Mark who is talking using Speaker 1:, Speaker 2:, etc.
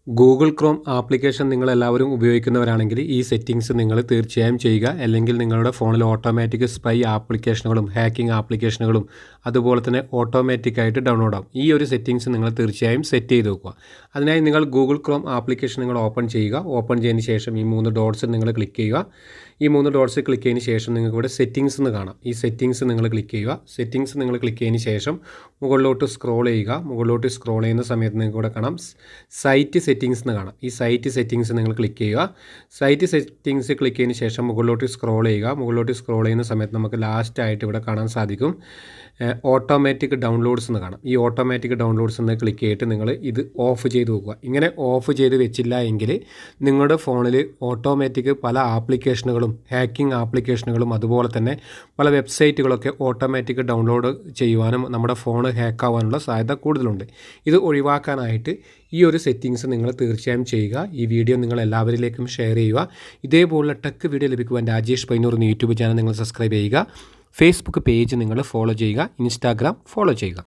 Speaker 1: Google Chrome application നിങ്ങളെല്ലാവരും ഉപയോഗിക്കുന്നവരാണെങ്കിൽ ഈ settings നിങ്ങൾ തീർച്ചയായും ചെയ്യുക. അല്ലെങ്കിൽ നിങ്ങളുടെ ഫോണിൽ ഓട്ടോമാറ്റിക് സ്പൈ ആപ്ലിക്കേഷനുകളും ഹാക്കിംഗ് ആപ്ലിക്കേഷനുകളും അതുപോലെ തന്നെ ഓട്ടോമാറ്റിക്കായിട്ട് ഡൗൺലോഡ് ആകും. ഈ ഒരു സെറ്റിങ്സ് നിങ്ങൾ തീർച്ചയായും സെറ്റ് ചെയ്ത് വെക്കുക. അതിനായി നിങ്ങൾ ഗൂഗിൾ ക്രോം ആപ്ലിക്കേഷൻ നിങ്ങൾ ഓപ്പൺ ചെയ്യുക. ഓപ്പൺ ചെയ്തതിന് ശേഷം ഈ 3 ഡോട്ട്സ് നിങ്ങൾ ക്ലിക്ക് ചെയ്യുക. ഈ 3 ഡോട്ട്സ് ക്ലിക്ക് ചെയ്തതിന് ശേഷം നിങ്ങൾക്ക് ഇവിടെ സെറ്റിങ്സ് എന്ന് കാണാം. ഈ സെറ്റിങ്സ് നിങ്ങൾ ക്ലിക്ക് ചെയ്യുക. സെറ്റിങ്സ് നിങ്ങൾ ക്ലിക്ക് ചെയ്തതിന് ശേഷം മുകളിലോട്ട് സ്ക്രോൾ ചെയ്യുക. മുകളിലോട്ട് സ്ക്രോൾ ചെയ്യുന്ന സമയത്ത് നിങ്ങൾക്ക് ഇവിടെ കാണാം സൈറ്റ് സെറ്റിങ്സ് എന്ന് കാണാം. ഈ സൈറ്റ് സെറ്റിങ്സ് നിങ്ങൾ ക്ലിക്ക് ചെയ്യുക. സൈറ്റ് സെറ്റിങ്സ് ക്ലിക്ക് ചെയ്തതിന് ശേഷം മുകളിലോട്ട് സ്ക്രോൾ ചെയ്യുക. മുകളിലോട്ട് സ്ക്രോൾ ചെയ്യുന്ന സമയത്ത് നമുക്ക് ലാസ്റ്റ് ആയിട്ട് ഇവിടെ കാണാൻ സാധിക്കും ഓട്ടോമാറ്റിക് ഡൗൺലോഡ്സ് എന്ന് കാണാം. ഈ ഓട്ടോമാറ്റിക് ഡൗൺലോഡ്സ് എന്ന് ക്ലിക്ക് ചെയ്തിട്ട് നിങ്ങൾ ഇത് ഓഫ് ചെയ്ത് വെക്കുക. ഇങ്ങനെ ഓഫ് ചെയ്ത് വെച്ചില്ല എങ്കിൽ നിങ്ങളുടെ ഫോണിൽ ഓട്ടോമാറ്റിക് പല ആപ്ലിക്കേഷനുകളും ഹാക്കിംഗ് ആപ്ലിക്കേഷനുകളും അതുപോലെ തന്നെ പല വെബ്സൈറ്റുകളൊക്കെ ഓട്ടോമാറ്റിക് ഡൗൺലോഡ് ചെയ്യുവാനും നമ്മുടെ ഫോൺ ഹാക്കാവാനുള്ള സാധ്യത കൂടുതലുണ്ട്. ഇത് ഒഴിവാക്കാനായിട്ട് ഈ ഒരു സെറ്റിങ്സ് നിങ്ങൾ തീർച്ചയായും ചെയ്യുക. ഈ വീഡിയോ നിങ്ങൾ എല്ലാവരിലേക്കും ഷെയർ ചെയ്യുക. ഇതേപോലുള്ള ടെക് വീഡിയോ ലഭിക്കുവാൻ രാജേഷ് പൈനൂർ എന്ന യൂട്യൂബ് ചാനൽ നിങ്ങൾ സബ്സ്ക്രൈബ് ചെയ്യുക. ഫേസ്ബുക്ക് പേജ് നിങ്ങൾ ഫോളോ ചെയ്യുക. ഇൻസ്റ്റാഗ്രാം ഫോളോ ചെയ്യുക.